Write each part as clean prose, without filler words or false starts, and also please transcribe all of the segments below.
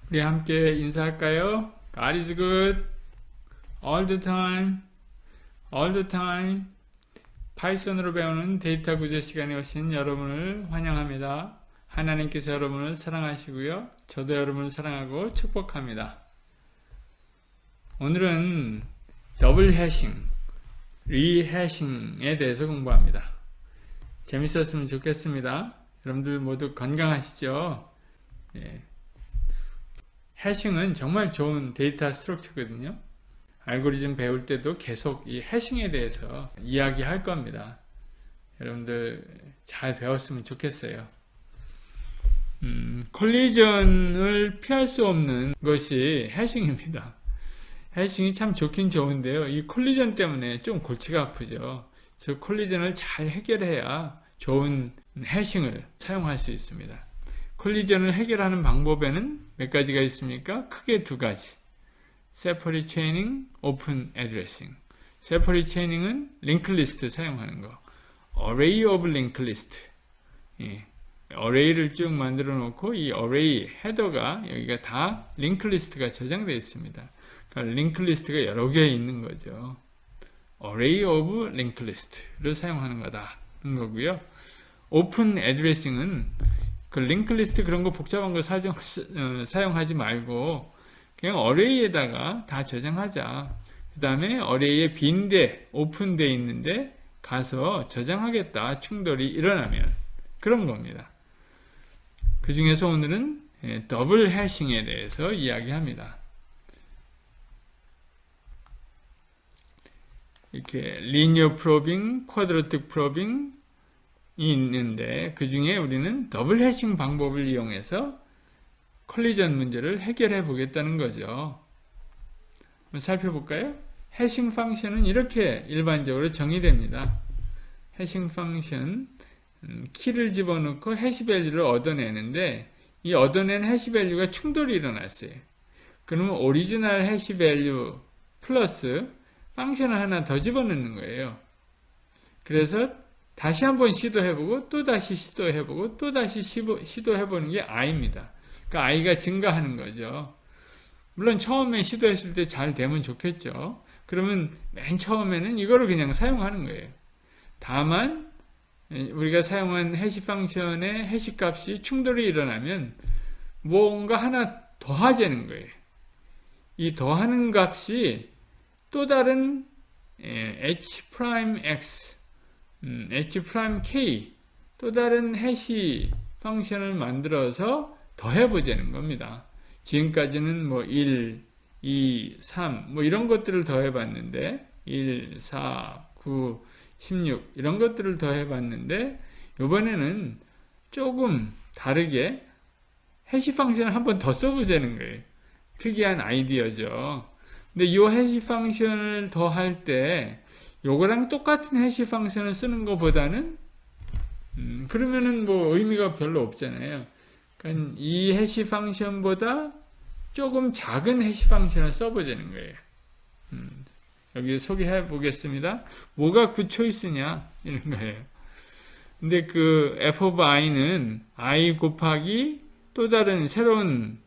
우리 함께 인사할까요? God is good all the time, all the time. 파이썬으로 배우는 데이터 구조 시간에 오신 여러분을 환영합니다. 하나님께서 여러분을 사랑하시고요. 저도 여러분을 사랑하고 축복합니다. 오늘은 더블 해싱, 리해싱에 대해서 공부합니다. 재밌었으면 좋겠습니다. 여러분들 모두 건강하시죠? 예. 해싱은 정말 좋은 데이터 스트럭처거든요. 알고리즘 배울 때도 계속 이 해싱에 대해서 이야기할 겁니다. 여러분들 잘 배웠으면 좋겠어요. 콜리전을 피할 수 없는 것이 해싱입니다. 해싱이 참 좋긴 좋은데요. 이 콜리전 때문에 좀 골치가 아프죠. 그 콜리전을 잘 해결해야 좋은 해싱을 사용할 수 있습니다. 콜리전을 해결하는 방법에는 몇 가지가 있습니까? 크게 두 가지. Separate Chaining, Open Addressing. Separate Chaining은 링크 리스트 사용하는 거. Array of Linked List. 예. Array를 쭉 만들어 놓고 이 Array 헤더가 여기가 다 링크 리스트가 저장되어 있습니다. 그러니까 링크 리스트가 여러 개 있는 거죠. Array of Linked List를 사용하는 거다는 거고요. Open Addressing은 그 링크 리스트 그런 거 복잡한 거 사용하지 말고 그냥 어레이에다가 다 저장하자. 그 다음에 어레이에 빈데 오픈돼 있는데 가서 저장하겠다. 충돌이 일어나면 그런 겁니다. 그 중에서 오늘은 더블 해싱에 대해서 이야기합니다. 이렇게 linear probing, quadratic probing 있는데 그 중에 우리는 더블 해싱 방법을 이용해서 콜리전 문제를 해결해 보겠다는 거죠. 한번 살펴볼까요? 해싱 펑션은 이렇게 일반적으로 정의됩니다. 해싱 펑션 키를 집어넣고 해시 밸류를 얻어내는데 이 얻어낸 해시 밸류가 충돌이 일어났어요. 그러면 오리지널 해시 밸류 플러스 펑션을 하나 더 집어넣는 거예요. 그래서 다시 한번 시도해보고 또 다시 시도해보고 또 다시 시도해보는 게 i입니다. 그러니까 i가 증가하는 거죠. 물론 처음에 시도했을 때 잘 되면 좋겠죠. 그러면 맨 처음에는 이거를 그냥 사용하는 거예요. 다만 우리가 사용한 해시 펑션의 해시 값이 충돌이 일어나면 뭔가 하나 더하자는 거예요. 이 더하는 값이 또 다른 h'(x) h'(k) 또 다른 해시 펑션을 만들어서 더해보자는 겁니다. 지금까지는 뭐 1, 2, 3 뭐 이런 것들을 더해봤는데 1, 4, 9, 16 이런 것들을 더해봤는데 이번에는 조금 다르게 해시 펑션을 한번 더 써보자는 거예요. 특이한 아이디어죠. 근데 이 해시 펑션을 더할 때 요거랑 똑같은 해시 펑션을 쓰는 것보다는 그러면은 뭐 의미가 별로 없잖아요. 그러니까 이 해시 펑션보다 조금 작은 해시 펑션을 써보자는 거예요. 여기 소개해 보겠습니다. 뭐가 굿 초이스냐 이런 거예요. 근데 그 f of i는 i 곱하기 또 다른 새로운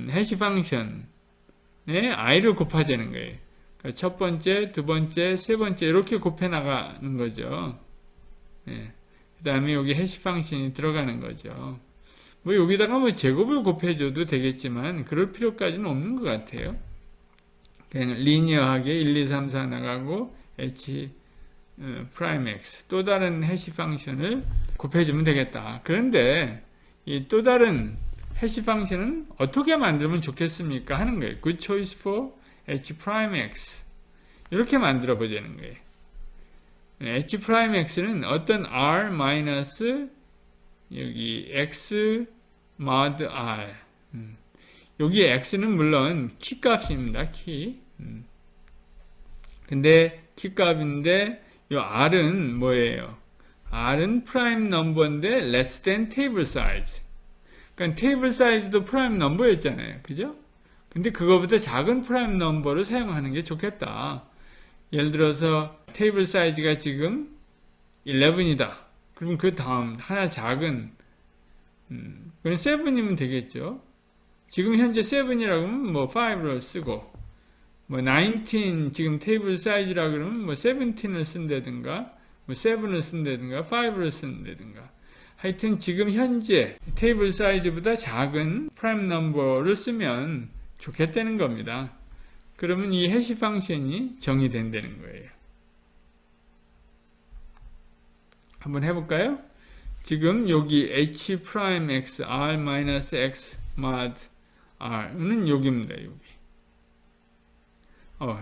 해시 펑션에 i를 곱하자는 거예요. 그러니까 첫 번째, 두 번째, 세 번째 이렇게 곱해 나가는 거죠. 예. 그 다음에 여기 해시 펑션이 들어가는 거죠. 뭐 여기다가 뭐 제곱을 곱해줘도 되겠지만 그럴 필요까지는 없는 것 같아요. 그냥 리니어하게 1, 2, 3, 4 나가고 h 프라임 x 또 다른 해시 펑션을 곱해주면 되겠다. 그런데 이 또 다른 해시 펑션은 어떻게 만들면 좋겠습니까? 하는 거예요. Good choice for h 프라임 x 이렇게 만들어 보자는 거예요. h 프라임 x는 어떤 r 마이너스 여기 x mod r 여기 x는 물론 키 값입니다. 키. 근데 키 값인데 요 r은 뭐예요? r은 프라임 넘버인데 less than table size. 그러니까 테이블 사이즈도 프라임 넘버였잖아요. 그죠? 근데 그거보다 작은 프라임 넘버를 사용하는 게 좋겠다. 예를 들어서 테이블 사이즈가 지금 11이다. 그럼 그 다음 하나 작은 그건 7이면 되겠죠. 지금 현재 7이라고 하면 뭐 5를 쓰고 뭐 19 지금 테이블 사이즈라 그러면 뭐 17을 쓴다든가 뭐 7을 쓴다든가 5를 쓴다든가 하여튼 지금 현재 테이블 사이즈보다 작은 프라임 넘버를 쓰면 좋겠다는 겁니다. 그러면 이 해시 펑션이 정의된다는 거예요. 한번 해볼까요? 지금 여기 h 프라임 x r 마이너스 x mod r는 여기입니다. 여기.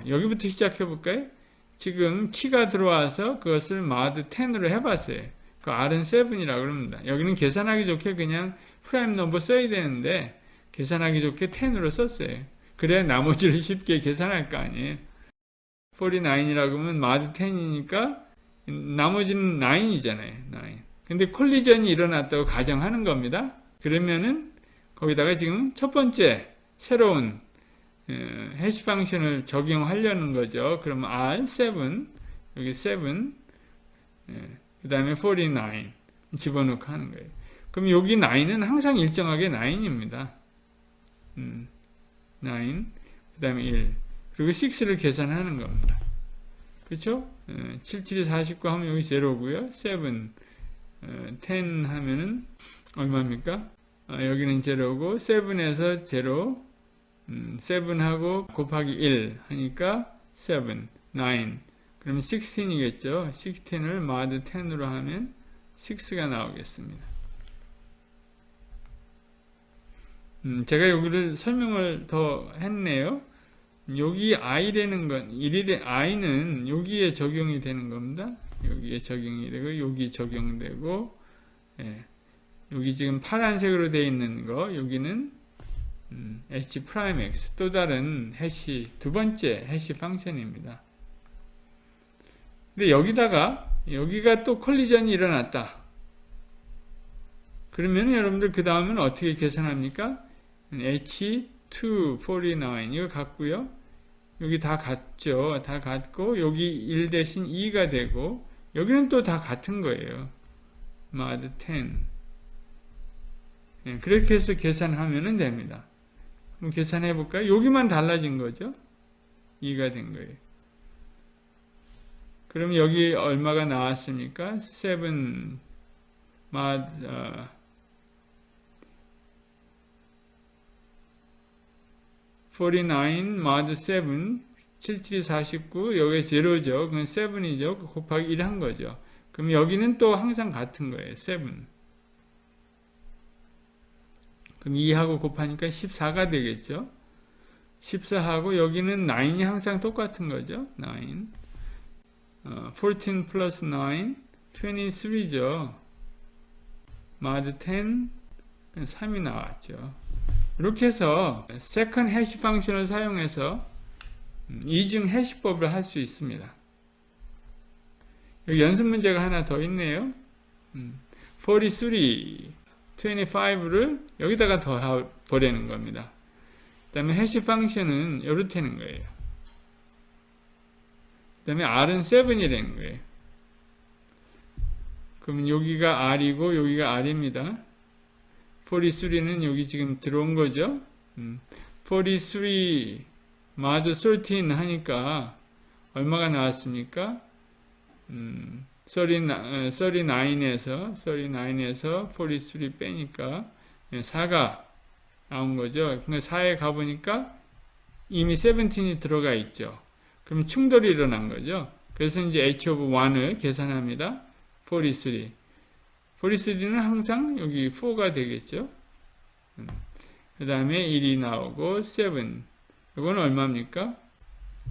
여기부터 시작해 볼까요? 지금 키가 들어와서 그것을 mod 10으로 해봤어요. 그 r은 7이라고 그럽니다. 여기는 계산하기 좋게 그냥 프라임 넘버 써야 되는데 계산하기 좋게 10으로 썼어요. 그래야 나머지를 쉽게 계산할 거 아니에요. 49이라고 하면 mod 10이니까 나머지는 9이잖아요. 9. 근데 콜리전이 일어났다고 가정하는 겁니다. 그러면은 거기다가 지금 첫 번째 새로운 해시 펑션을 적용하려는 거죠. 그러면 R7 여기 7 그 다음에 49 집어넣고 하는 거예요. 그럼 여기 9은 항상 일정하게 9입니다. 9 그 다음에 1 그리고 6를 계산하는 겁니다. 그렇죠? 77이 49 하면 여기 0고요. 7 10 하면은 얼마입니까? 여기는 0고 7에서 0 7하고 곱하기 1 하니까 7 9 그러면 16이겠죠. 16을 mod 10으로 하면 6가 나오겠습니다. 제가 여기를 설명을 더 했네요. 여기 i라는 건 i는 여기에 적용이 되는 겁니다. 여기에 적용이 되고 여기 적용되고 여기 지금 파란색으로 되어 있는 거 여기는 h 프라임 x 또 다른 해시 두 번째 해시 펑션입니다. 근데 여기가 또 콜리전이 일어났다. 그러면 여러분들 그 다음은 어떻게 계산합니까? h249 이거 같고요. 여기 다 같죠. 다 같고 여기 1 대신 2가 되고 여기는 또 다 같은 거예요. mod 10 그렇게 해서 계산하면 됩니다. 그럼 계산해 볼까요? 여기만 달라진 거죠. 2가 된 거예요. 그럼 여기 얼마가 나왔습니까? 7 mod 49 mod 7 77이 49 여기 0죠. 그건 7이죠. 곱하기 1 한 거죠. 그럼 여기는 또 항상 같은 거예요. 7 그럼 2하고 곱하니까 14가 되겠죠. 14하고 여기는 9이 항상 똑같은 거죠. 9 14 플러스 9 23죠. mod 10 3이 나왔죠. 이렇게 해서 세컨 해시 펑션을 사용해서 이중 해시법을 할 수 있습니다. 여기 연습 문제가 하나 더 있네요. 43, 25를 여기다가 더 보내는 겁니다. 그 다음에 해시 펑션은 이렇게 되는 거예요. 그 다음에 R은 7이라는 거예요. 그럼 여기가 R이고 여기가 R입니다. 43는 여기 지금 들어온 거죠. 43 mod 13 하니까 얼마가 나왔습니까? 39에서 43 빼니까 4가 나온 거죠. 근데 4에 가보니까 이미 17이 들어가 있죠. 그럼 충돌이 일어난 거죠. 그래서 이제 h of 1을 계산합니다. 43. 43는 항상 여기 4가 되겠죠. 그 다음에 1이 나오고 7. 이건 얼마입니까?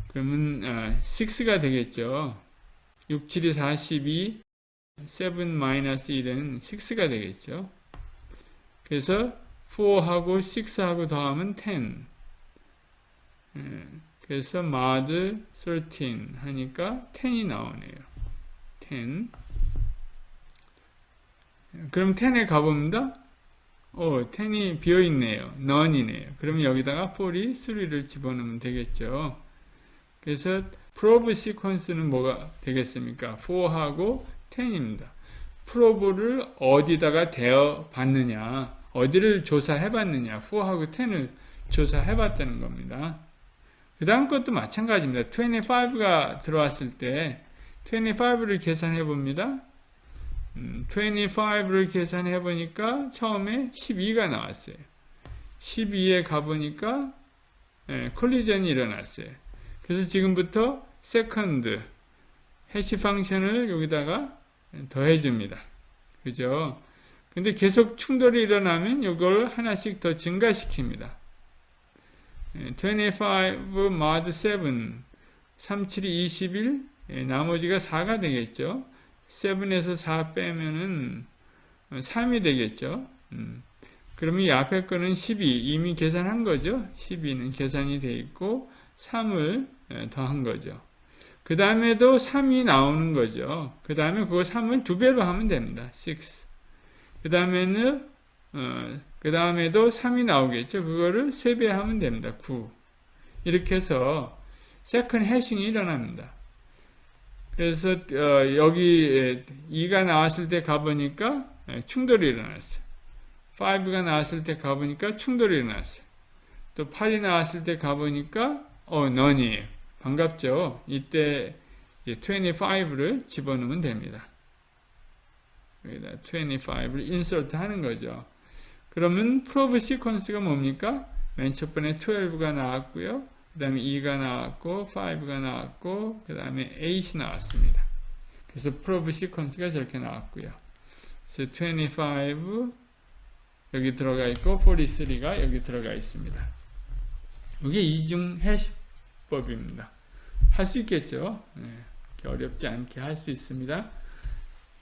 그러면 6가 되겠죠. 6, 7이 42, 7 마이너스 1은 6가 되겠죠. 그래서 4하고 6하고 더하면 10. 그래서 mod 13 하니까 10이 나오네요. 10. 그럼 10에 가봅니다. 10이 비어있네요. none이네요. 그러면 여기다가 for이 3를 집어넣으면 되겠죠. 그래서 probe sequence는 뭐가 되겠습니까? 4하고 10입니다. probe를 어디다가 대어 봤느냐, 어디를 조사해 봤느냐, 4하고 10을 조사해 봤다는 겁니다. 그 다음 것도 마찬가지입니다. 25가 들어왔을 때 25를 계산해 봅니다. 25를 계산해 보니까 처음에 12가 나왔어요. 12에 가보니까 콜리전이 일어났어요. 그래서 지금부터 세컨드 해시 펑션을 여기다가 더해 줍니다. 그죠? 근데 계속 충돌이 일어나면 이걸 하나씩 더 증가시킵니다. 25 mod 7 37이 21 나머지가 4가 되겠죠. 7에서 4 빼면은 3이 되겠죠. 그러면 이 앞에 거는 12 이미 계산한 거죠. 12는 계산이 돼 있고 3을 더한 거죠. 그 다음에도 3이 나오는 거죠. 그 다음에 그거 3을 2배로 하면 됩니다. 6. 그 다음에는 그 다음에도 3이 나오겠죠. 그거를 3배 하면 됩니다. 9. 이렇게 해서 세컨 해싱이 일어납니다. 그래서 여기 2가 나왔을 때 가보니까 충돌이 일어났어요. 5가 나왔을 때 가보니까 충돌이 일어났어요. 또 8이 나왔을 때 가보니까 none이에요. 반갑죠? 이때 25를 집어넣으면 됩니다. 여기다 25를 insert 하는 거죠. 그러면 probe sequence가 뭡니까? 맨 첫 번에 12가 나왔고요. 그 다음에 2가 나왔고 5가 나왔고 그 다음에 8이 나왔습니다. 그래서 probe sequence가 저렇게 나왔고요. 그래서 25 여기 들어가 있고 43가 여기 들어가 있습니다. 이게 이중 해시법입니다. 할 수 있겠죠? 어렵지 않게 할 수 있습니다.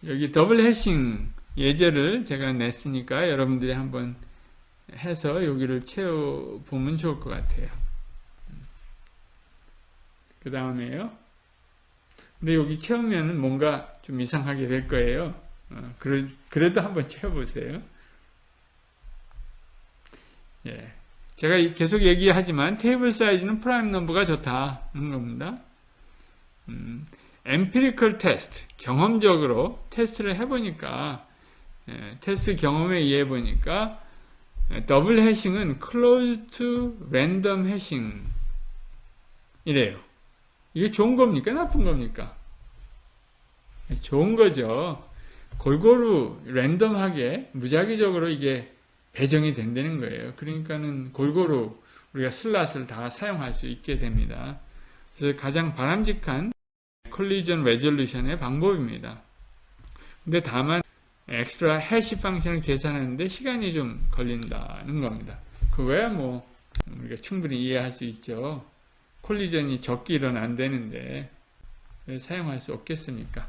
여기 더블 해싱 예제를 제가 냈으니까 여러분들이 한번 해서 여기를 채워보면 좋을 것 같아요. 그 다음에요. 근데 여기 채우면 뭔가 좀 이상하게 될 거예요. 그래도 한번 채워보세요. 예. 제가 계속 얘기하지만 테이블 사이즈는 프라임 넘버가 좋다는 겁니다. empirical test, 경험적으로 테스트를 해보니까 테스트 경험에 의해 보니까 더블 해싱은 close to random 해싱 이래요. 이게 좋은 겁니까? 나쁜 겁니까? 좋은 거죠. 골고루 랜덤하게 무작위적으로 이게 배정이 된다는 거예요. 그러니까는 골고루 우리가 슬롯을 다 사용할 수 있게 됩니다. 그래서 가장 바람직한 콜리전 레졸루션의 방법입니다. 근데 다만 엑스트라 해시 펑션을 계산하는데 시간이 좀 걸린다는 겁니다. 그거야 뭐 우리가 충분히 이해할 수 있죠. 콜리전이 적게 일어난다는데 왜 사용할 수 없겠습니까?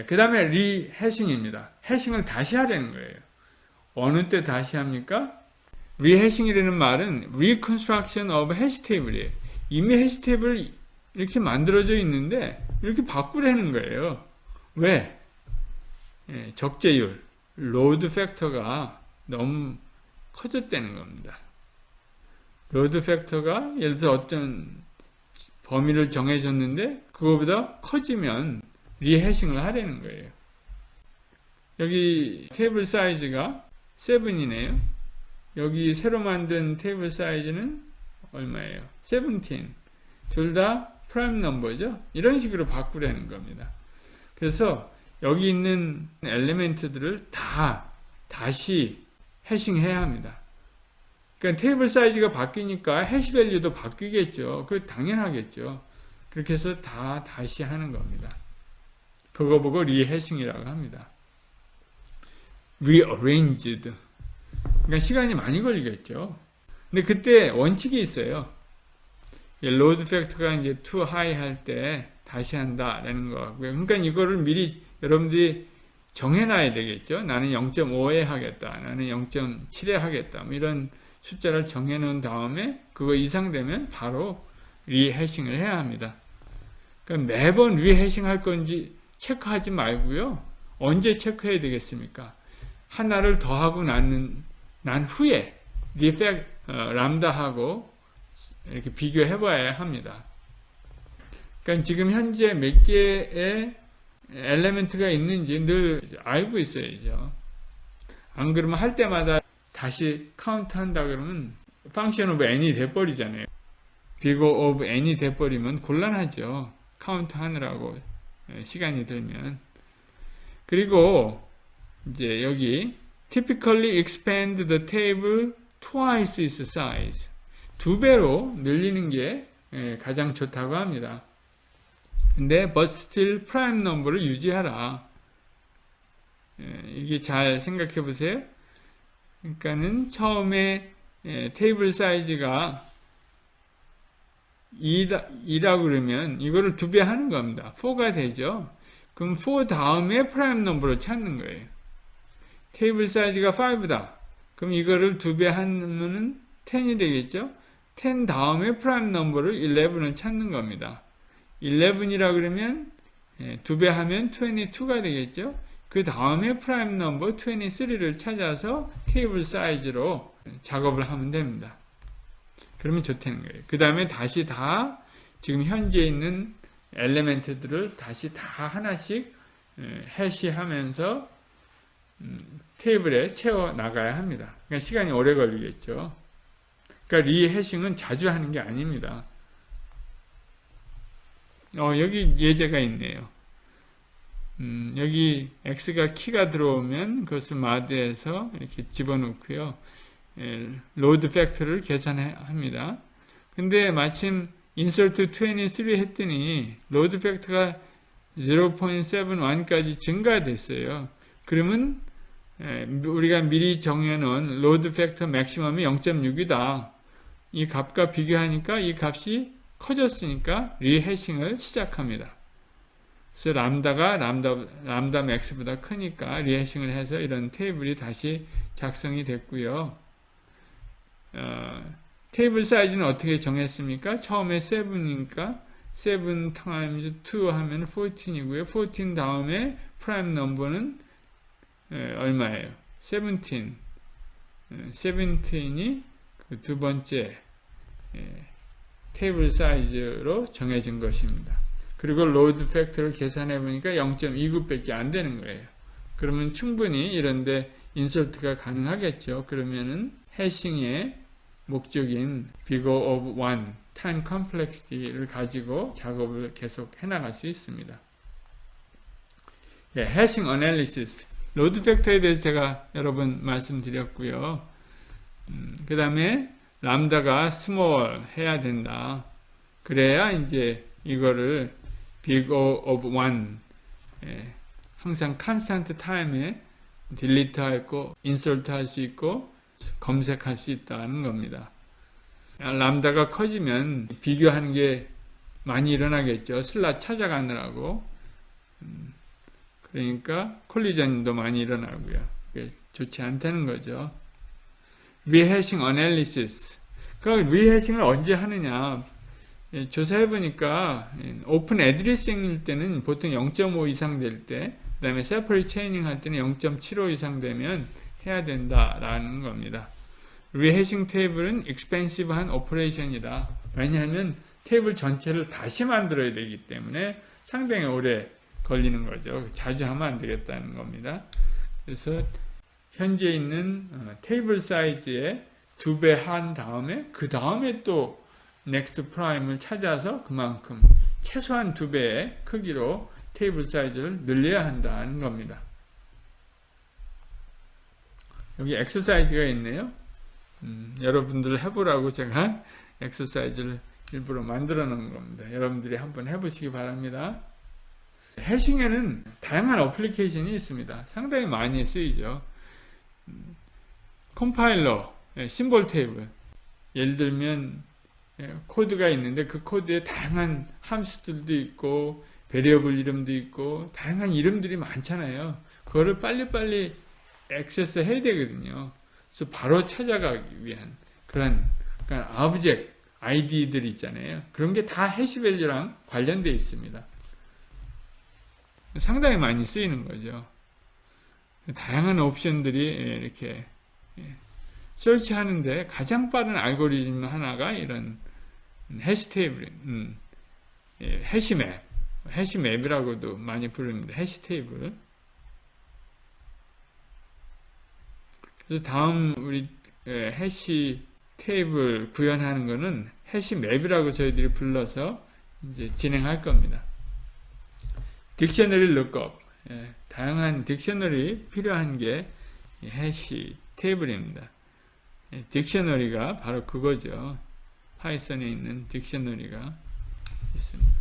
그 다음에 리해싱입니다. 해싱을 다시 하려는 거예요. 어느 때 다시 합니까? 리해싱이라는 말은 reconstruction of hash table이에요. 이미 해시 테이블 이렇게 만들어져 있는데 이렇게 바꾸라는 거예요. 왜? 적재율, 로드 팩터가 너무 커졌다는 겁니다. 로드 팩터가 예를 들어 어떤 범위를 정해줬는데 그거보다 커지면 리해싱을 하라는 거예요. 여기 테이블 사이즈가 7이네요. 여기 새로 만든 테이블 사이즈는 얼마예요? 17. 둘 다 프라임 넘버죠? 이런 식으로 바꾸라는 겁니다. 그래서 여기 있는 엘리멘트들을 다시 해싱해야 합니다. 그러니까 테이블 사이즈가 바뀌니까 해시 밸류도 바뀌겠죠. 그거 당연하겠죠. 그렇게 해서 다시 하는 겁니다. 그거 보고 리해싱이라고 합니다. rearranged. 그러니까 시간이 많이 걸리겠죠. 근데 그때 원칙이 있어요. 로드 팩터가 이제 too high 할 때 다시 한다라는 거 같고요. 그러니까 이거를 미리 여러분들이 정해놔야 되겠죠. 나는 0.5에 하겠다. 나는 0.7에 하겠다. 뭐 이런 숫자를 정해놓은 다음에 그거 이상 되면 바로 리해싱을 해야 합니다. 그러니까 매번 리해싱 할 건지 체크하지 말고요. 언제 체크해야 되겠습니까? 하나를 더하고 난 후에 람다하고 이렇게 비교해 봐야 합니다. 그러니까 지금 현재 몇 개의 엘리멘트가 있는지 늘 알고 있어야죠. 안 그러면 할 때마다 다시 카운트 한다 그러면 function of n이 돼버리잖아요. big of n이 돼버리면 곤란하죠. 카운트 하느라고 시간이 들면. 그리고 이제 여기 typically expand the table twice its size. 2배로 늘리는 게 가장 좋다고 합니다. 근데 but still prime number를 유지하라. 이게 잘 생각해 보세요. 그러니까는 처음에 테이블 사이즈가 2라고 그러면 이거를 2배 하는 겁니다. 4가 되죠. 그럼 4 다음에 프라임 넘버를 찾는 거예요. 테이블 사이즈가 5다. 그럼 이거를 2배 하면은 10이 되겠죠. 10 다음에 프라임 넘버를 11을 찾는 겁니다. 11이라 그러면 2배 하면 22가 되겠죠. 그 다음에 프라임 넘버 23를 찾아서 테이블 사이즈로 작업을 하면 됩니다. 그러면 좋다는 거예요. 그 다음에 다시 다 지금 현재 있는 엘리멘트들을 다시 다 하나씩 해시하면서 테이블에 채워 나가야 합니다. 그러니까 시간이 오래 걸리겠죠. 그러니까 리해싱은 자주 하는 게 아닙니다. 여기 예제가 있네요. 여기 x가 키가 들어오면 그것을 마드에서 이렇게 집어넣고요. 로드 팩터를 계산합니다. 근데 마침 insert 23 했더니 로드 팩터가 0.71까지 증가됐어요. 그러면 우리가 미리 정해놓은 로드 팩터 맥시멈이 0.6이다. 이 값과 비교하니까 이 값이 커졌으니까 리해싱을 시작합니다. 그래서 람다 맥스보다 크니까 리해싱을 해서 이런 테이블이 다시 작성이 됐고요. 테이블 사이즈는 어떻게 정했습니까? 처음에 7이니까 7 times 2 하면 14이고요. 14 다음에 프라임 넘버는 얼마예요? 17. 17이 그 두 번째 테이블 사이즈로 정해진 것입니다. 그리고 로드 팩터를 계산해 보니까 0.29밖에 안 되는 거예요. 그러면 충분히 이런데 인설트가 가능하겠죠. 그러면은 해싱의 목적인 figure of one, time complexity를 가지고 작업을 계속 해나갈 수 있습니다. 해싱 어널리시스, 로드 팩터에 대해서 제가 여러 번 말씀드렸고요. 그 다음에 람다가 스몰 해야 된다. 그래야 이제 이거를 big of one, 항상 constant time에 delete 할고 insert 할 수 있고 검색할 수 있다는 겁니다. 람다가 커지면 비교하는 게 많이 일어나겠죠. 슬롯 찾아가느라고. 그러니까 콜리전도 많이 일어나고요. 좋지 않다는 거죠. 리해싱 어널리시스. 그러니까 리해싱을 언제 하느냐. 조사해 보니까 오픈 애드레싱일 때는 보통 0.5 이상 될 때, 그 다음에 세퍼레이트 체이닝 할 때는 0.75 이상 되면 해야 된다라는 겁니다. 리해싱 테이블은 익스펜시브한 오퍼레이션이다. 왜냐하면 테이블 전체를 다시 만들어야 되기 때문에 상당히 오래 걸리는 거죠. 자주 하면 안 되겠다는 겁니다. 그래서 현재 있는 테이블 사이즈의 2배 한 다음에 그 다음에 또 넥스트 프라임을 찾아서 그만큼 최소한 2배의 크기로 테이블 사이즈를 늘려야 한다는 겁니다. 여기 엑서사이즈가 있네요. 여러분들 해보라고 제가 엑서사이즈를 일부러 만들어 놓은 겁니다. 여러분들이 한번 해보시기 바랍니다. 해싱에는 다양한 어플리케이션이 있습니다. 상당히 많이 쓰이죠. 컴파일러, 심볼 테이블. 예를 들면 코드가 있는데 그 코드에 다양한 함수들도 있고 베리어블 이름도 있고 다양한 이름들이 많잖아요. 그거를 빨리빨리 액세스 해야 되거든요. 그래서 바로 찾아가기 위한 그런 그러니까 오브젝트 아이디들 있잖아요. 그런 게 다 해시밸류랑 관련되어 있습니다. 상당히 많이 쓰이는 거죠. 다양한 옵션들이 이렇게 설치하는데 가장 빠른 알고리즘 하나가 이런 해시 테이블, 해시맵, 해시맵이라고도 많이 부릅니다. 해시 테이블. 그래서 다음 우리 해시 테이블 구현하는 거는 해시맵이라고 저희들이 불러서 이제 진행할 겁니다. 딕셔너리 룩업, 다양한 딕셔너리 필요한 게 해시 테이블입니다. 딕셔너리가 바로 그거죠. 파이썬에 있는 딕셔너리가 있습니다.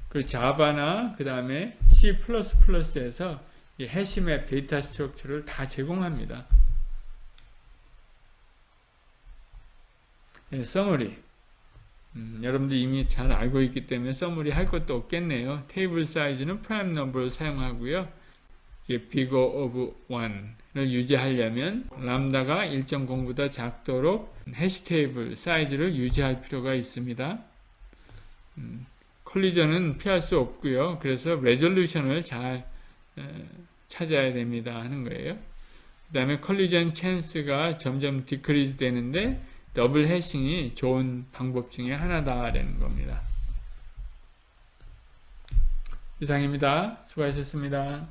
그리고 자바나 그 다음에 C++에서 이 해시맵 데이터 스트럭처를 다 제공합니다. 서머리. 여러분들 이미 잘 알고 있기 때문에 서머리 할 것도 없겠네요. 테이블 사이즈는 프라임 넘버를 사용하고요. bigger of 1를 유지하려면 람다가 1.0보다 작도록 해시 테이블 사이즈를 유지할 필요가 있습니다. 컬리전은 피할 수 없고요. 그래서 레졸루션을 잘 찾아야 됩니다 하는 거예요. 그 다음에 컬리전 찬스가 점점 디크리즈 되는데 더블 해싱이 좋은 방법 중에 하나다라는 겁니다. 이상입니다. 수고하셨습니다.